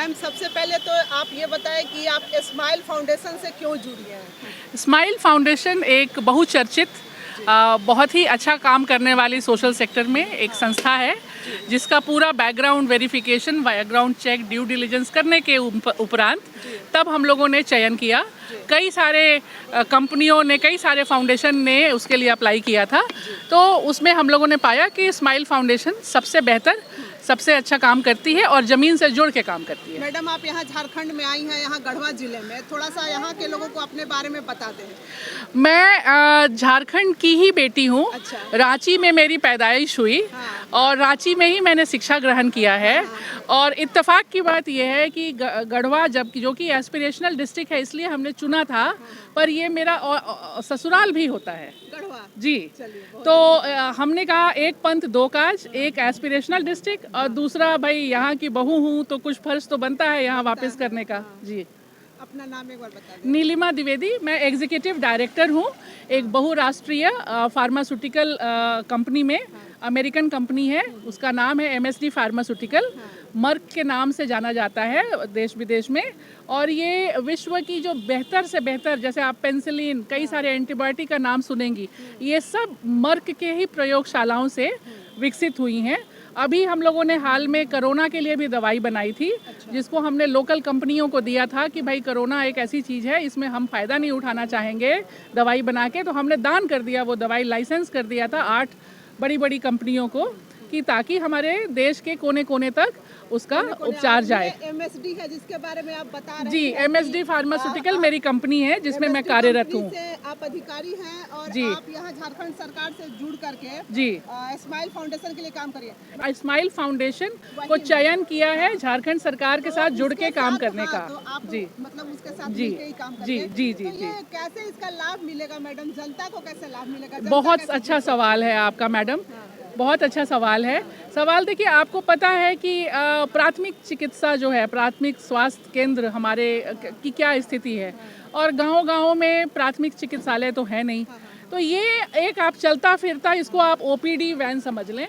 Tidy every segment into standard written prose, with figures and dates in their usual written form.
Ma'am, सबसे पहले तो आप ये बताएं कि आप स्माइल फाउंडेशन से क्यों जुड़ी हैं? स्माइल फाउंडेशन एक बहुचर्चित बहुत ही अच्छा काम करने वाली सोशल सेक्टर में एक संस्था है जिसका पूरा background verification, background check, due diligence करने के उपरांत तब हम लोगों ने चयन किया। कई सारे कंपनियों ने, कई सारे फाउंडेशन ने उसके लिए अप्लाई किया था, तो उसमें हम लोगों ने पाया कि स्माइल फाउंडेशन सबसे बेहतर, सबसे अच्छा काम करती है और ज़मीन से जुड़ के काम करती है। मैडम, आप यहाँ झारखंड में आई हैं, यहाँ गढ़वा जिले में, थोड़ा सा यहाँ के लोगों को अपने बारे में बता दें। मैं झारखंड की ही बेटी हूँ। अच्छा। रांची में मेरी पैदाइश हुई। हाँ। और रांची में ही मैंने शिक्षा ग्रहण किया है। हाँ। और इत्तेफाक की बात यह है कि गढ़वा जो कि एस्पिरेशनल डिस्ट्रिक्ट है इसलिए हमने चुना था, पर ये मेरा ससुराल भी होता है। गढ़वा जी। तो हमने कहा एक पंथ दो काज, एक एस्पिरेशनल डिस्ट्रिक्ट और दूसरा भाई यहाँ की बहू हूँ तो कुछ फर्ज तो बनता है यहाँ वापस करने का। जी। अपना नाम एक बार बता दें। नीलिमा द्विवेदी, मैं एग्जीक्यूटिव डायरेक्टर हूँ एक बहुराष्ट्रीय फार्मास्यूटिकल कंपनी में। अमेरिकन कंपनी है, उसका नाम है MSD फार्मास्यूटिकल। मर्क के नाम से जाना जाता है देश विदेश में। और ये विश्व की जो बेहतर से बेहतर, जैसे आप पेंसिलिन, कई सारे एंटीबायोटिक का नाम सुनेंगी, ये सब मर्क के ही प्रयोगशालाओं से विकसित हुई हैं। अभी हम लोगों ने हाल में कोरोना के लिए भी दवाई बनाई थी। अच्छा। जिसको हमने लोकल कंपनियों को दिया था कि भाई कोरोना एक ऐसी चीज़ है, इसमें हम फ़ायदा नहीं उठाना चाहेंगे दवाई बना के, तो हमने दान कर दिया वो दवाई, लाइसेंस कर दिया था 8 बड़ी बड़ी कंपनियों को, कि ताकि हमारे देश के कोने कोने तक उसका उपचार जाए। MSD है जिसके बारे में आप बता रहे हैं। जी, MSD फार्मास्यूटिकल मेरी कंपनी है जिसमें मैं कार्यरत हूँ। आप अधिकारी हैं और जी। आप यहाँ झारखंड सरकार से जुड़ करके जी स्माइल फाउंडेशन के लिए काम करिए। स्माइल फाउंडेशन को चयन किया है झारखंड सरकार के साथ जुड़ के काम करने का। तो आप जी, मतलब उसके साथ जी, मिलके ही काम जी, करेंगे। जी, तो जी, ये कैसे इसका लाभ मिलेगा मैडम, जनता को कैसे लाभ मिलेगा? जनता बहुत कैसे अच्छा सवाल है आपका मैडम, बहुत अच्छा सवाल है। सवाल देखिए, आपको पता है कि प्राथमिक चिकित्सा जो है, प्राथमिक स्वास्थ्य केंद्र हमारे की क्या स्थिति है, और गांव-गांव में प्राथमिक चिकित्सालय तो है नहीं। तो ये एक आप चलता फिरता, इसको आप OPD वैन समझ लें।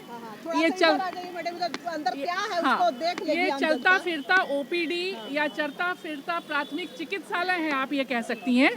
ये अंदर क्या है हाँ, उसको देख ये लेंगे। चलता फिरता OPD या चलता फिरता प्राथमिक चिकित्सालय है, आप ये कह सकती हैं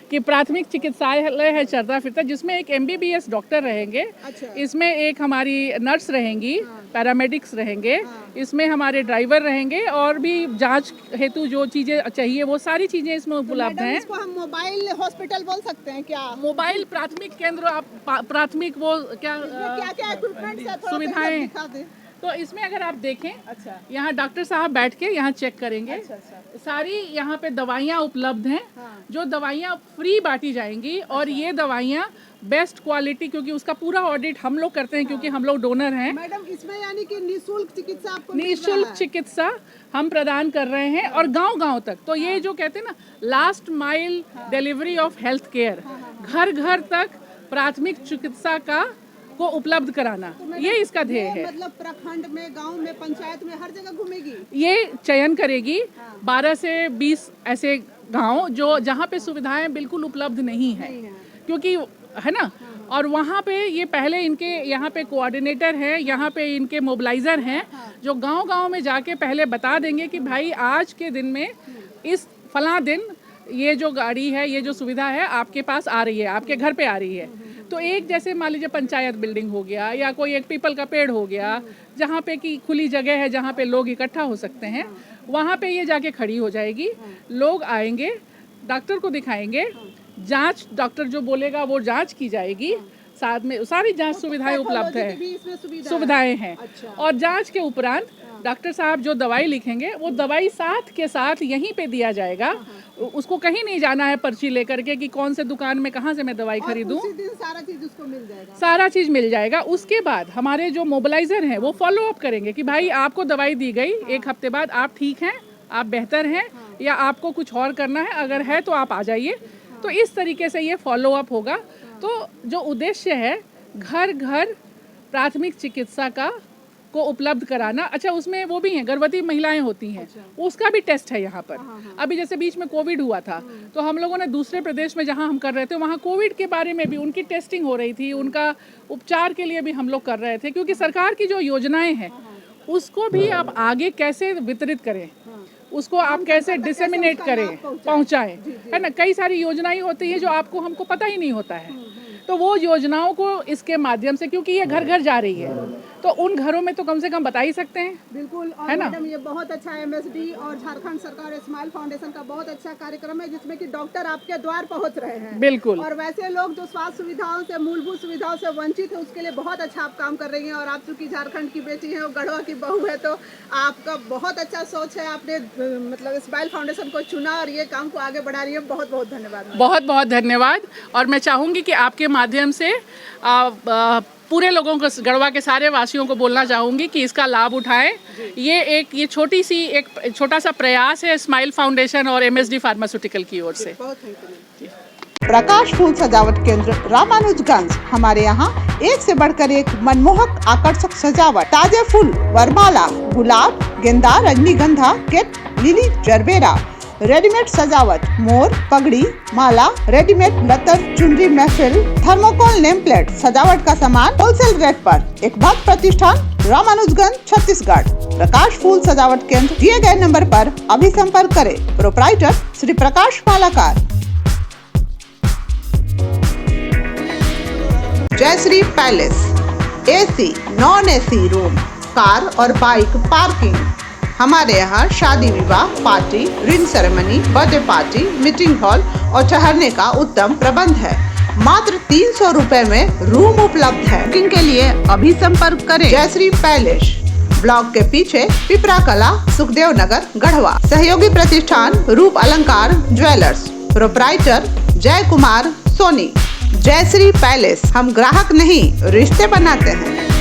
कि प्राथमिक चिकित्सालय है चलता फिरता, जिसमें एक MBBS डॉक्टर रहेंगे। अच्छा। इसमें एक हमारी नर्स रहेंगी, पैरामेडिक्स रहेंगे, इसमें हमारे ड्राइवर रहेंगे, और भी जांच हेतु जो चीज़ें चाहिए वो सारी चीज़ें इसमें उपलब्ध हैं। इसको हम मोबाइल हॉस्पिटल बोल सकते हैं क्या? मोबाइल प्राथमिक केंद्र, आप प्राथमिक वो क्या क्या इक्विपमेंट्स है, थोड़ा सुविधाएं दिखा दें। तो इसमें अगर आप देखें, अच्छा। यहाँ डॉक्टर साहब बैठ के यहाँ चेक करेंगे। अच्छा। सारी यहाँ पे दवाइयाँ उपलब्ध हैं। हाँ। जो दवाइयाँ फ्री बांटी जाएंगी। और ये दवाइयाँ बेस्ट क्वालिटी, क्योंकि उसका पूरा ऑडिट हम लोग करते हैं, क्योंकि हम लोग डोनर हैं। मैडम, इसमें यानी कि निःशुल्क चिकित्सा आपको मिल निःशुल्क रहा है। चिकित्सा हम प्रदान कर रहे हैं, और गांव-गांव तक। तो ये जो कहते हैं ना, last mile delivery of health care, घर घर तक प्राथमिक चिकित्सा को उपलब्ध कराना, ये इसका ध्येय है। मतलब प्रखंड में, गांव में, पंचायत में, हर जगह घूमेगी। ये चयन करेगी 12 से 20 ऐसे गांव जो जहाँ पे सुविधाएं बिल्कुल उपलब्ध नहीं है, क्योंकि है ना। और वहाँ पे ये पहले इनके यहाँ पे कोऑर्डिनेटर हैं, यहाँ पे इनके मोबिलाइज़र हैं, जो गांव-गांव में जाके पहले बता देंगे कि भाई आज के दिन में इस फलां दिन ये जो गाड़ी है, ये जो सुविधा है आपके पास आ रही है, आपके घर पे आ रही है। तो एक जैसे मान लीजिए पंचायत बिल्डिंग हो गया, या कोई एक पीपल का पेड़ हो गया, जहाँ पे की खुली जगह है, जहाँ पे लोग इकट्ठा हो सकते हैं, वहाँ पे ये जाके खड़ी हो जाएगी। लोग आएंगे, डॉक्टर को दिखाएंगे, जांच, डॉक्टर जो बोलेगा वो जांच की जाएगी, साथ में सारी जांच सुविधाएं उपलब्ध है, सुविधाएं हैं। अच्छा। और जांच के उपरांत डॉक्टर साहब जो दवाई लिखेंगे, वो दवाई साथ के साथ यहीं पे दिया जाएगा। उसको कहीं नहीं जाना है पर्ची लेकर के कि कौन से दुकान में कहाँ से मैं दवाई खरीदूं। उसी दिन सारा चीज उसको मिल जाएगा। सारा चीज मिल जाएगा। उसके बाद हमारे जो मोबिलाइजर हैं वो फॉलो अप करेंगे कि भाई आपको दवाई दी गई, 1 हफ्ते बाद आप ठीक हैं, आप बेहतर हैं, या आपको कुछ और करना है, अगर है तो आप आ जाइए। तो इस तरीके से ये फॉलो अप होगा। तो जो उद्देश्य है, घर घर प्राथमिक चिकित्सा को उपलब्ध कराना। अच्छा, उसमें वो भी हैं, गर्भवती महिलाएं होती हैं। अच्छा। उसका भी टेस्ट है यहाँ पर। अभी जैसे बीच में कोविड हुआ था, तो हम लोगों ने दूसरे प्रदेश में जहाँ हम कर रहे थे, वहाँ कोविड के बारे में भी उनकी टेस्टिंग हो रही थी, उनका उपचार के लिए भी हम लोग कर रहे थे, क्योंकि सरकार की जो योजनाएं हैं उसको भी आप आगे कैसे वितरित करें, उसको आप कैसे डिसेमिनेट करें, पहुंचाएं, है ना। कई सारी योजनाएं होती हैं जो आपको हमको पता ही नहीं होता है, तो वो योजनाओं को इसके माध्यम से, क्योंकि ये घर घर जा रही है, तो उन घरों में तो कम से कम बता ही सकते हैं। बिल्कुल। और है ना? मैडम ये बहुत अच्छा MSD और झारखंड सरकार स्माइल फाउंडेशन का बहुत अच्छा कार्यक्रम है, जिसमें कि डॉक्टर आपके द्वार पहुंच रहे हैं। बिल्कुल। और वैसे लोग जो स्वास्थ्य सुविधाओं से, मूलभूत सुविधाओं से वंचित है, उसके लिए बहुत अच्छा आप काम कर रही हैं। और आप चूंकि झारखंड की बेटी हैं और गढ़वा की बहू है, तो आपका बहुत अच्छा सोच है। आपने मतलब स्माइल फाउंडेशन को चुना और ये काम को आगे बढ़ा रही है। बहुत बहुत धन्यवाद। बहुत बहुत धन्यवाद। और मैं चाहूँगी कि आपके माध्यम से पूरे लोगों को, गढ़वा के सारे वासियों को बोलना चाहूँगी कि इसका लाभ उठाएं। ये छोटा सा प्रयास है स्माइल फाउंडेशन और MSD फार्मास्यूटिकल की ओर से। प्रकाश फूल सजावट केंद्र रामानुजगंज। हमारे यहाँ एक से बढ़कर एक मनमोहक आकर्षक सजावट, ताजे फूल, वरमाला, गुलाब, गेंदा, रजनीगंधा, केट, लिली, जरबेरा, रेडीमेड सजावट, मोर, पगड़ी, माला, रेडीमेड लतर, चुनरी, महफिल, थर्मोकोल, नेम प्लेट, सजावट का सामान होलसेल रेट पर। एक भक्त प्रतिष्ठान, रामानुजगंज, छत्तीसगढ़। प्रकाश फूल सजावट केंद्र दिए गए नंबर पर अभी संपर्क करें। Proprietor Shri Prakash Malakar. Jayshree palace, AC, non-AC room, car और बाइक पार्किंग। हमारे यहाँ शादी विवाह, party, ring ceremony, birthday party, meeting hall और ठहरने का उत्तम प्रबंध है। मात्र 300 रुपए में रूम उपलब्ध है। बुकिंग के लिए अभी संपर्क करें। जयश्री पैलेस, ब्लॉक के पीछे, पिपरा कला, सुखदेव नगर, गढ़वा। सहयोगी प्रतिष्ठान रूप अलंकार ज्वेलर्स। प्रोप्राइटर जय कुमार सोनी। जयश्री पैलेस, हम ग्राहक नहीं, रिश्ते बनाते हैं।